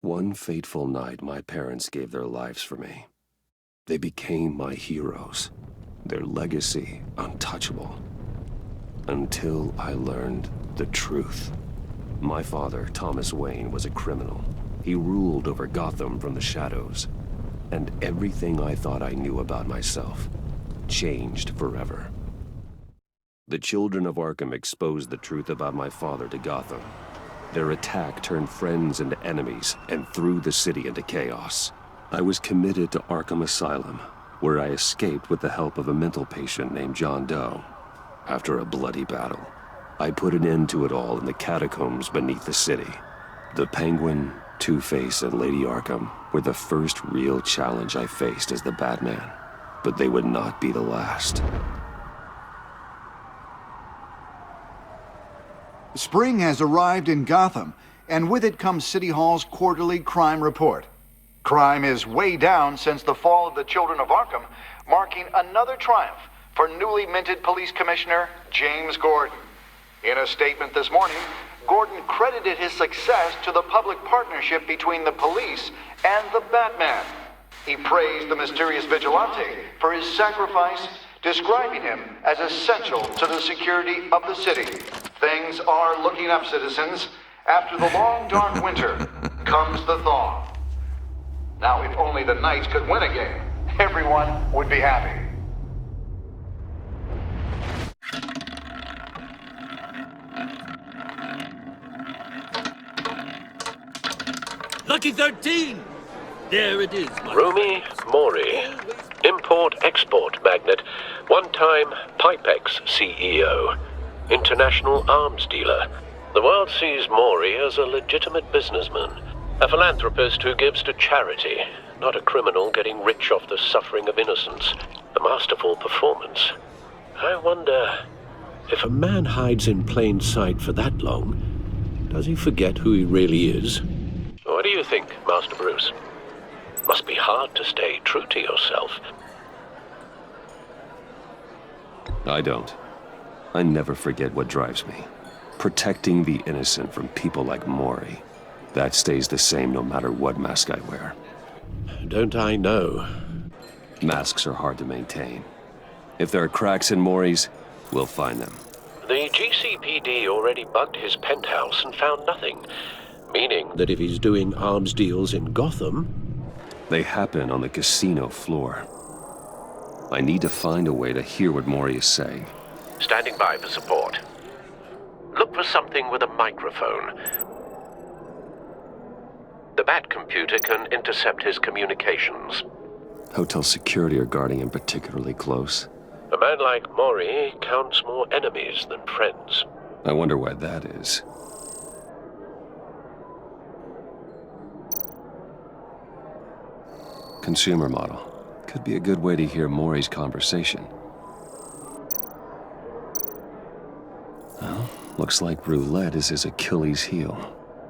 One fateful night, my parents gave their lives for me. They became my heroes, their legacy untouchable. Until I learned the truth. My father, Thomas Wayne, was a criminal. He ruled over Gotham from the shadows. And everything I thought I knew about myself changed forever. The children of Arkham exposed the truth about my father to Gotham. Their attack turned friends into enemies and threw the city into chaos. I was committed to Arkham Asylum, where I escaped with the help of a mental patient named John Doe. After a bloody battle, I put an end to it all in the catacombs beneath the city. The Penguin, Two-Face, and Lady Arkham were the first real challenge I faced as the Batman, but they would not be the last. Spring has arrived in Gotham, and with it comes City Hall's quarterly crime report. Crime is way down since the fall of the Children of Arkham, marking another triumph for newly minted Police Commissioner James Gordon. In a statement this morning, Gordon credited his success to the public partnership between the police and the Batman. He praised the mysterious vigilante for his sacrifice, describing him as essential to the security of the city. Things are looking up, citizens. After the long, dark winter comes the thaw. Now, if only the Knights could win a game, everyone would be happy. Lucky 13! There it is, my Rumi Mori, import-export magnate, one-time Pipex CEO, international arms dealer. The world sees Mori as a legitimate businessman, a philanthropist who gives to charity, not a criminal getting rich off the suffering of innocence. A masterful performance. I wonder, if a man hides in plain sight for that long, does he forget who he really is? What do you think, Master Bruce? Must be hard to stay true to yourself. I don't. I never forget what drives me. Protecting the innocent from people like Mori. That stays the same no matter what mask I wear. Don't I know? Masks are hard to maintain. If there are cracks in Mori's, we'll find them. The GCPD already bugged his penthouse and found nothing. Meaning that if he's doing arms deals in Gotham... They happen on the casino floor. I need to find a way to hear what Mori is saying. Standing by for support. Look for something with a microphone. The Bat computer can intercept his communications. Hotel security are guarding him particularly close. A man like Mori counts more enemies than friends. I wonder why that is. Consumer model. Could be a good way to hear Mori's conversation. Well, looks like roulette is his Achilles heel.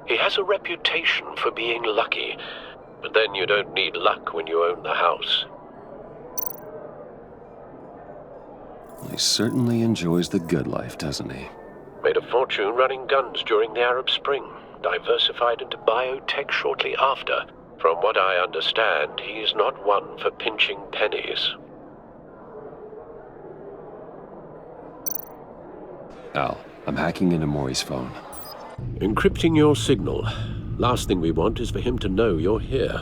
He has a reputation for being lucky, but then you don't need luck when you own the house. He certainly enjoys the good life, doesn't he? Made a fortune running guns during the Arab Spring, diversified into biotech shortly after. From what I understand, he's not one for pinching pennies. Al, I'm hacking into Mori's phone. Encrypting your signal. Last thing we want is for him to know you're here.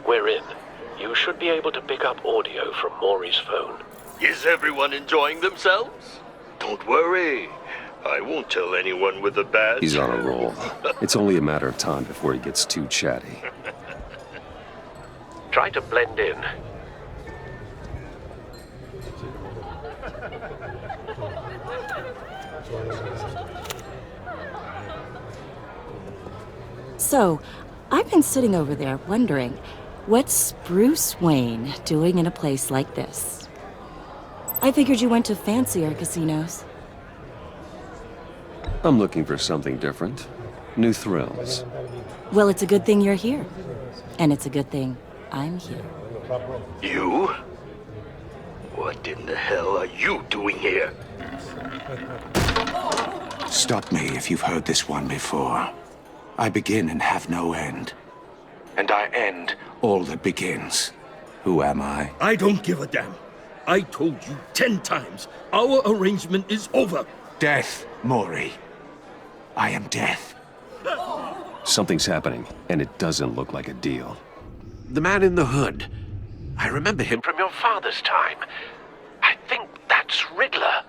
We're in. You should be able to pick up audio from Mori's phone. Is everyone enjoying themselves? Don't worry. I won't tell anyone with a badge. He's on a roll. It's only a matter of time before he gets too chatty. Try to blend in. So, I've been sitting over there wondering, what's Bruce Wayne doing in a place like this? I figured you went to fancier casinos. I'm looking for something different. New thrills. Well, it's a good thing you're here. And it's a good thing I'm here. You? What in the hell are you doing here? Stop me if you've heard this one before. I begin and have no end. And I end all that begins. Who am I? I don't give a damn. I told you 10 times. Our arrangement is over. Death, Maury. I am death. Something's happening, and it doesn't look like a deal. The man in the hood. I remember him from your father's time. I think that's Riddler.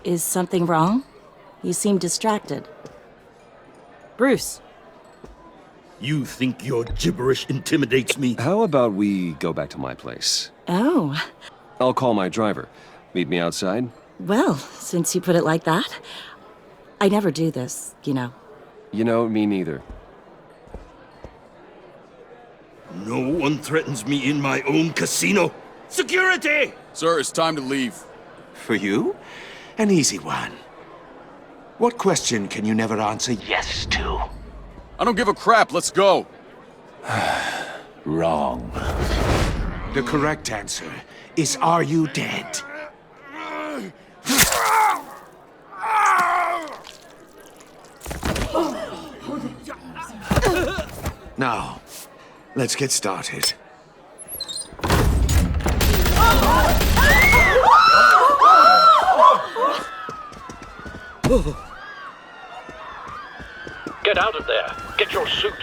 Is something wrong? You seem distracted. Bruce. You think your gibberish intimidates me? How about we go back to my place? Oh. I'll call my driver. Meet me outside? Well, since you put it like that, I never do this, you know. You know, me neither. No one threatens me in my own casino. Security! Sir, it's time to leave. For you? An easy one. What question can you never answer yes to? I don't give a crap, let's go. Wrong. The correct answer is, are you dead? Now, let's get started. Get out of there. Get your suit.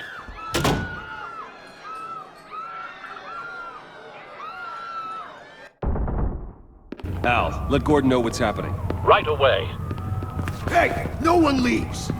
Al, let Gordon know what's happening. Right away. Hey, no one leaves!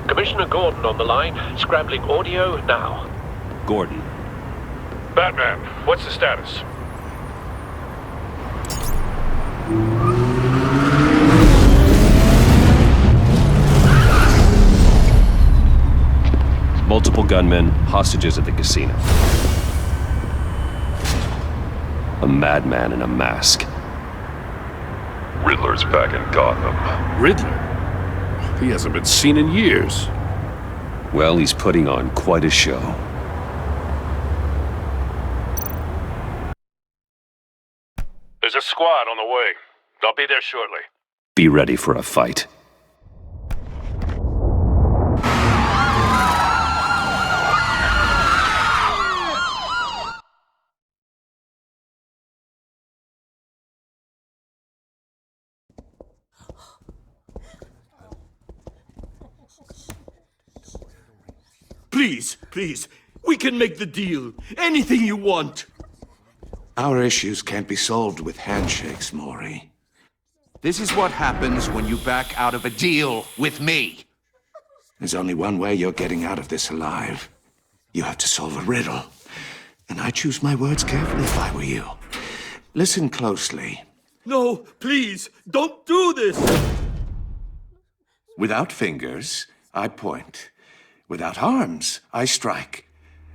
Commissioner Gordon on the line. Scrambling audio now. Gordon. Batman, what's the status? Multiple gunmen, hostages at the casino. A madman in a mask. Riddler's back in Gotham. Riddler? He hasn't been seen in years. Well, he's putting on quite a show. There's a squad on the way. I'll be there shortly. Be ready for a fight. Please, please, we can make the deal. Anything you want. Our issues can't be solved with handshakes, Maury. This is what happens when you back out of a deal with me. There's only one way you're getting out of this alive. You have to solve a riddle. And I choose my words carefully if I were you. Listen closely. No, please, don't do this. Without fingers, I point. Without arms, I strike.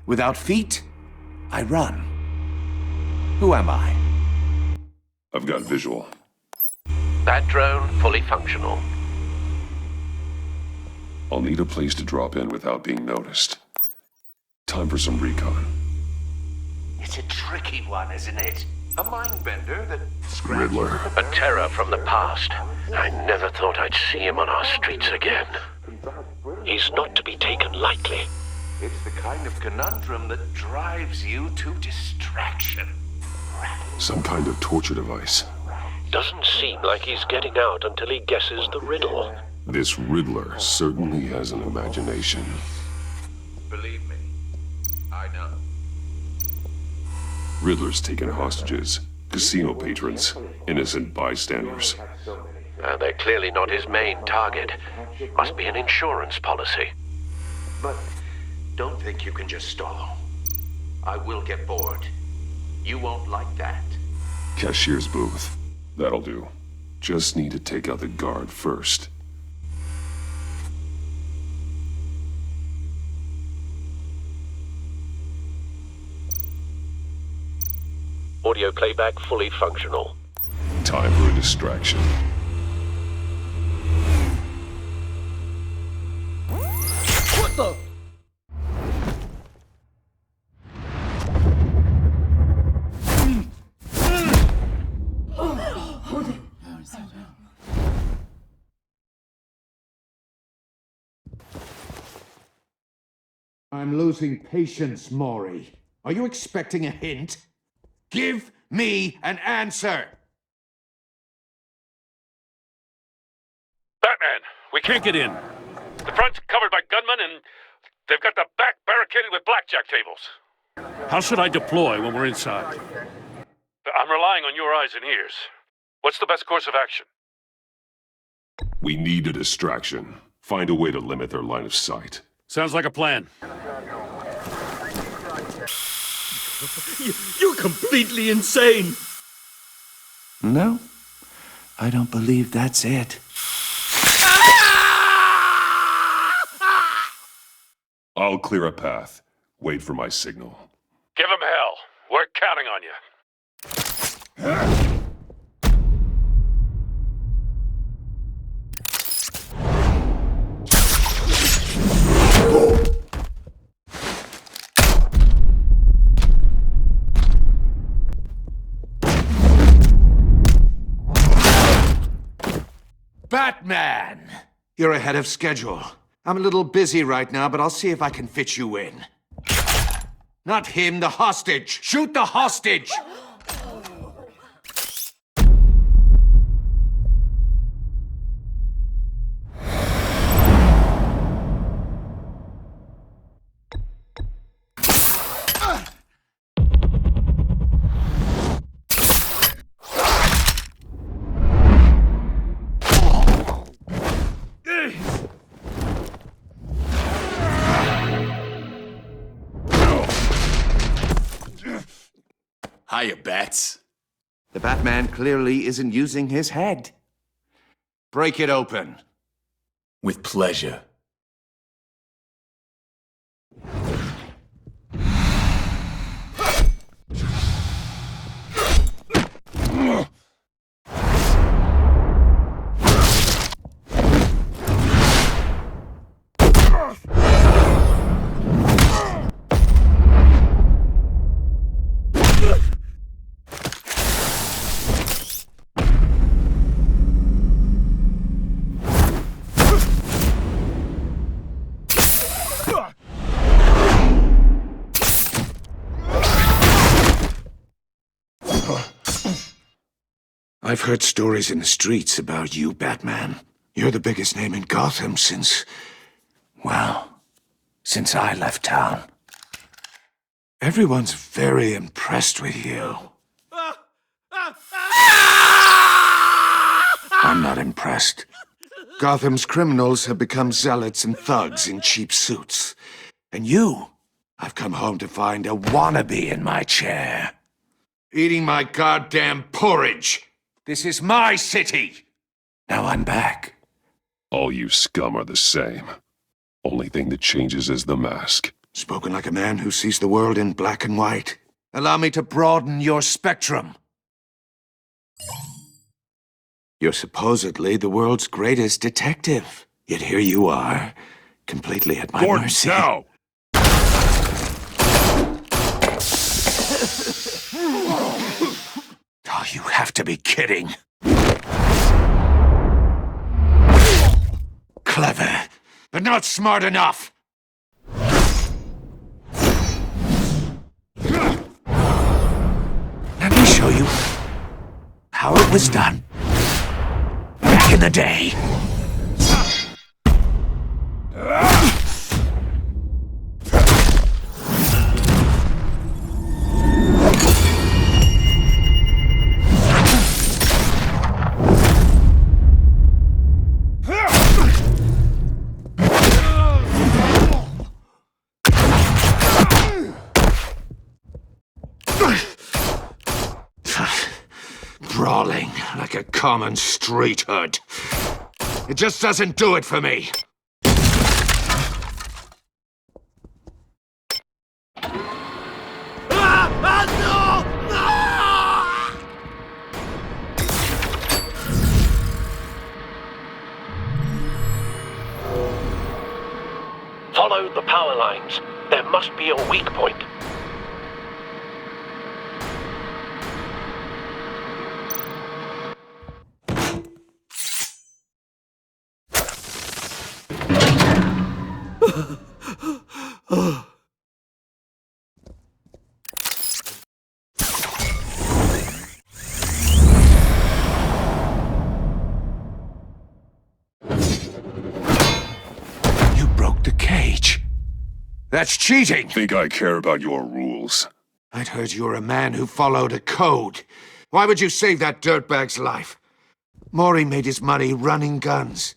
Without feet, I run. Who am I? I've got visual. That drone fully functional. I'll need a place to drop in without being noticed. Time for some recon. It's a tricky one, isn't it? A mind bender that Riddler. A terror from the past. I never thought I'd see him on our streets again. He's not to be taken lightly. It's the kind of conundrum that drives you to distraction. Some kind of torture device. Doesn't seem like he's getting out until he guesses the riddle. This Riddler certainly has an imagination. Believe me, I know. Riddler's taken hostages, casino patrons, innocent bystanders. They're clearly not his main target. Must be an insurance policy. But don't think you can just stall. I will get bored. You won't like that. Cashier's booth. That'll do. Just need to take out the guard first. Audio playback fully functional. Time for a distraction. What the? I'm losing patience, Maury. Are you expecting a hint? Give me an answer! Batman, we can't get in. The front's covered by gunmen, and they've got the back barricaded with blackjack tables. How should I deploy when we're inside? I'm relying on your eyes and ears. What's the best course of action? We need a distraction. Find a way to limit their line of sight. Sounds like a plan. You're completely insane! No, I don't believe that's it. I'll clear a path. Wait for my signal. Give him hell. We're counting on you. Batman! You're ahead of schedule. I'm a little busy right now, but I'll see if I can fit you in. Not him, the hostage! Shoot the hostage! Hiya, Bats. The Batman clearly isn't using his head. Break it open. With pleasure. I've heard stories in the streets about you, Batman. You're the biggest name in Gotham since I left town. Everyone's very impressed with you. I'm not impressed. Gotham's criminals have become zealots and thugs in cheap suits. And you, I've come home to find a wannabe in my chair. Eating my goddamn porridge. This is my city! Now I'm back. All you scum are the same. Only thing that changes is the mask. Spoken like a man who sees the world in black and white. Allow me to broaden your spectrum. You're supposedly the world's greatest detective. Yet here you are, completely at my mercy. Now! Oh, you have to be kidding. Clever, but not smart enough. Let me show you how it was done back in the day. Brawling like a common street hood. It just doesn't do it for me. Follow the power lines. There must be a weak point. You broke the cage. That's cheating! Think I care about your rules? I'd heard you were a man who followed a code. Why would you save that dirtbag's life? Maury made his money running guns,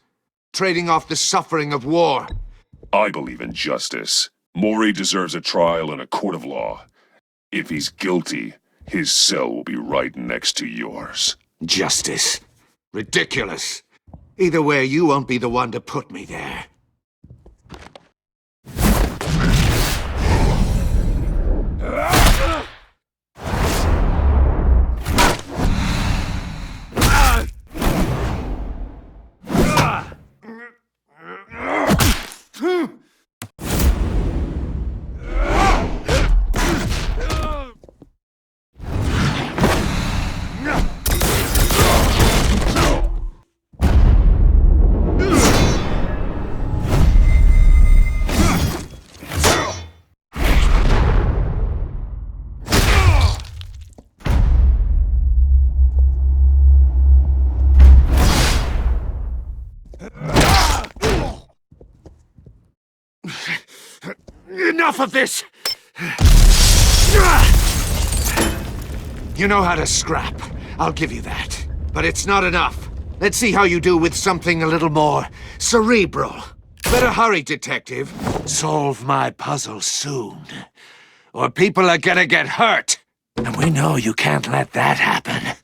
trading off the suffering of war. I believe in justice. Maury deserves a trial in a court of law. If he's guilty, his cell will be right next to yours. Justice. Ridiculous. Either way, you won't be the one to put me there. Enough of this! You know how to scrap. I'll give you that. But it's not enough. Let's see how you do with something a little more cerebral. Better hurry, detective. Solve my puzzle soon. Or people are gonna get hurt. And we know you can't let that happen.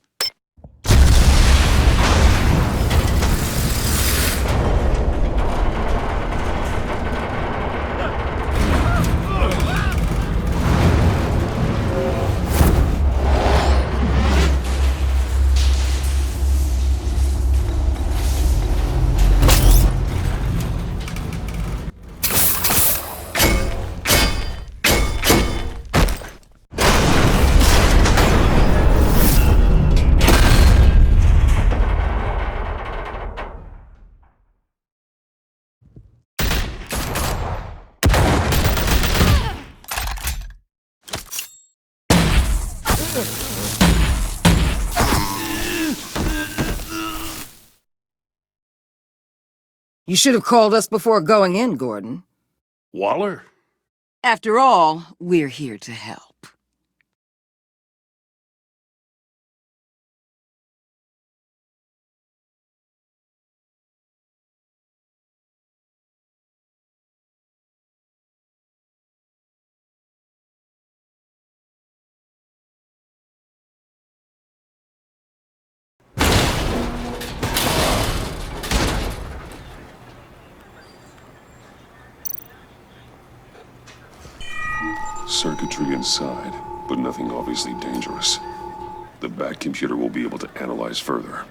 You should have called us before going in, Gordon. Waller? After all, we're here to help. Circuitry inside, but nothing obviously dangerous. The back computer will be able to analyze further.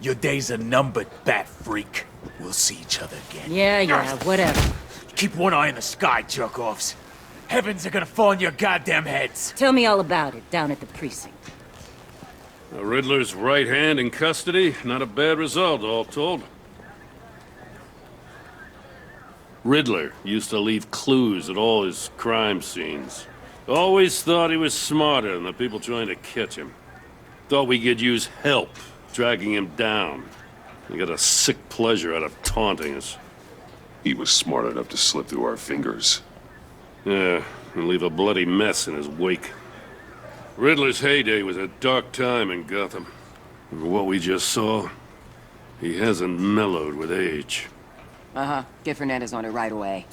Your days are numbered, bat freak. We'll see each other again. Yeah, whatever. Keep one eye in the sky, jerk-offs. Heavens are gonna fall on your goddamn heads. Tell me all about it down at the precinct. The Riddler's right hand in custody. Not a bad result, all told. Riddler used to leave clues at all his crime scenes. Always thought he was smarter than the people trying to catch him. Thought we could use help dragging him down. He got a sick pleasure out of taunting us. He was smart enough to slip through our fingers. Yeah, and leave a bloody mess in his wake. Riddler's heyday was a dark time in Gotham. What we just saw, he hasn't mellowed with age. Uh-huh. Get Fernandez on it right away.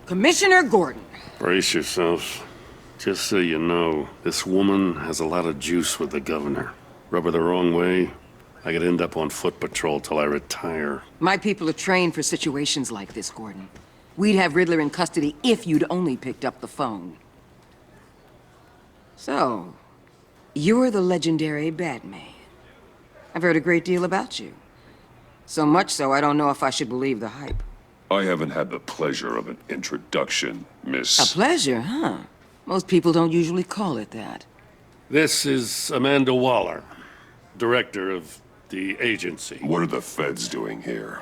Commissioner Gordon. Brace yourselves. Just so you know, this woman has a lot of juice with the governor. Rub her the wrong way, I could end up on foot patrol till I retire. My people are trained for situations like this, Gordon. We'd have Riddler in custody if you'd only picked up the phone. So, you're the legendary Batman. I've heard a great deal about you. So much so, I don't know if I should believe the hype. I haven't had the pleasure of an introduction, Miss... A pleasure, huh? Most people don't usually call it that. This is Amanda Waller, director of the agency. What are the feds doing here?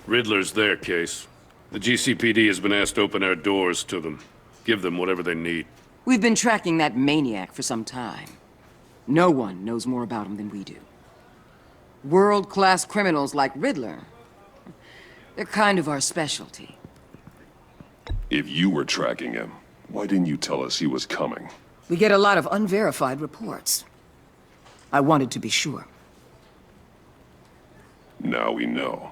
Riddler's their case. The GCPD has been asked to open our doors to them. Give them whatever they need. We've been tracking that maniac for some time. No one knows more about him than we do. World-class criminals like Riddler. They're kind of our specialty. If you were tracking him, why didn't you tell us he was coming? We get a lot of unverified reports. I wanted to be sure. Now we know.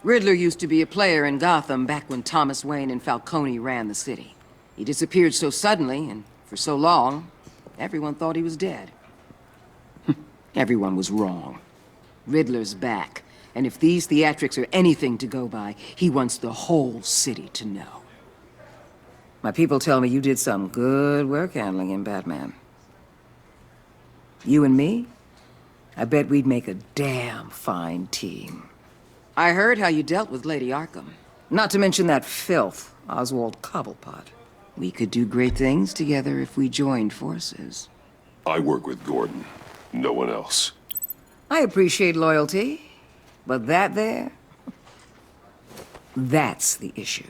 Riddler used to be a player in Gotham back when Thomas Wayne and Falcone ran the city. He disappeared so suddenly, and for so long, everyone thought he was dead. Everyone was wrong. Riddler's back, and if these theatrics are anything to go by, he wants the whole city to know. My people tell me you did some good work handling him, Batman. You and me? I bet we'd make a damn fine team. I heard how you dealt with Lady Arkham. Not to mention that filth, Oswald Cobblepot. We could do great things together if we joined forces. I work with Gordon. No one else. I appreciate loyalty, but that there... that's the issue.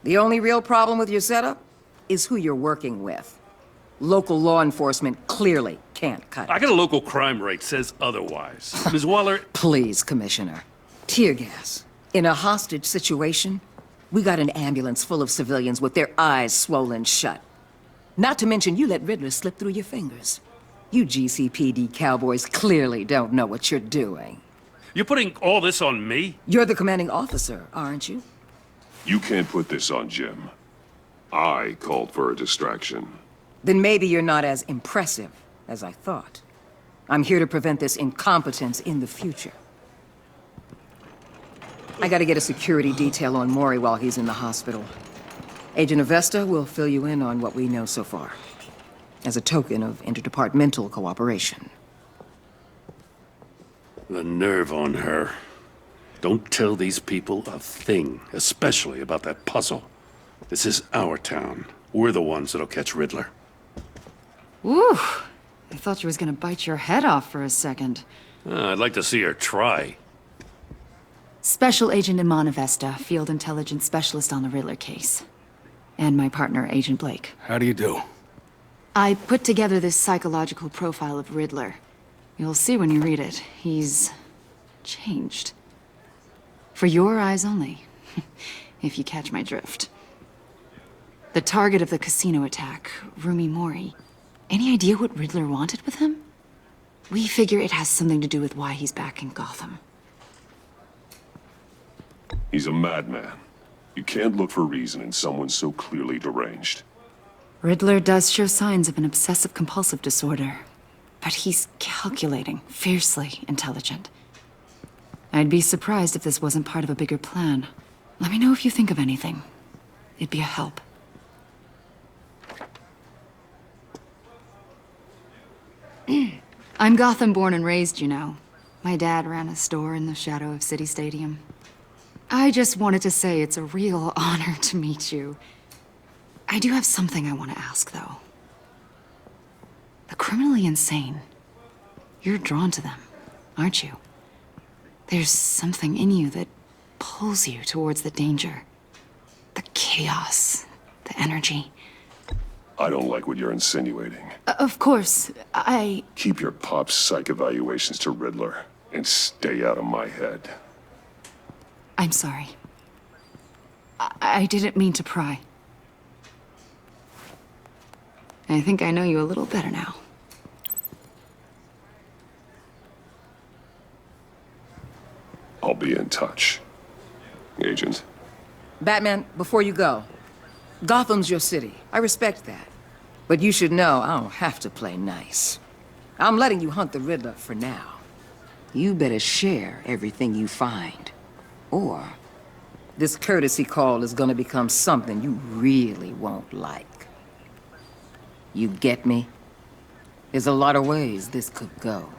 The only real problem with your setup is who you're working with. Local law enforcement clearly can't cut it. I got a local crime rate says otherwise. Ms. Waller... Please, Commissioner. Tear gas. In a hostage situation, we got an ambulance full of civilians with their eyes swollen shut. Not to mention you let Riddler slip through your fingers. You GCPD cowboys clearly don't know what you're doing. You're putting all this on me? You're the commanding officer, aren't you? You can't put this on Jim. I called for a distraction. Then maybe you're not as impressive as I thought. I'm here to prevent this incompetence in the future. I gotta get a security detail on Maury while he's in the hospital. Agent Avesta will fill you in on what we know so far, as a token of interdepartmental cooperation. The nerve on her. Don't tell these people a thing, especially about that puzzle. This is our town. We're the ones that'll catch Riddler. Woo! I thought you was gonna bite your head off for a second. I'd like to see her try. Special Agent Iman Avesta, Field Intelligence Specialist on the Riddler case. And my partner, Agent Blake. How do you do? I put together this psychological profile of Riddler. You'll see when you read it. He's... changed. For your eyes only, if you catch my drift. The target of the casino attack, Rumi Mori. Any idea what Riddler wanted with him? We figure it has something to do with why he's back in Gotham. He's a madman. You can't look for reason in someone so clearly deranged. Riddler does show signs of an obsessive-compulsive disorder, but he's calculating, fiercely intelligent. I'd be surprised if this wasn't part of a bigger plan. Let me know if you think of anything. It'd be a help. I'm Gotham born and raised, you know. My dad ran a store in the shadow of City Stadium. I just wanted to say it's a real honor to meet you. I do have something I want to ask, though. The criminally insane. You're drawn to them, aren't you? There's something in you that pulls you towards the danger. The chaos, the energy. I don't like what you're insinuating. Of course, Keep your pop psych evaluations to Riddler and stay out of my head. I'm sorry. I didn't mean to pry. I think I know you a little better now. I'll be in touch, Agent. Batman, before you go, Gotham's your city. I respect that. But you should know I don't have to play nice. I'm letting you hunt the Riddler for now. You better share everything you find. Or this courtesy call is gonna become something you really won't like. You get me? There's a lot of ways this could go.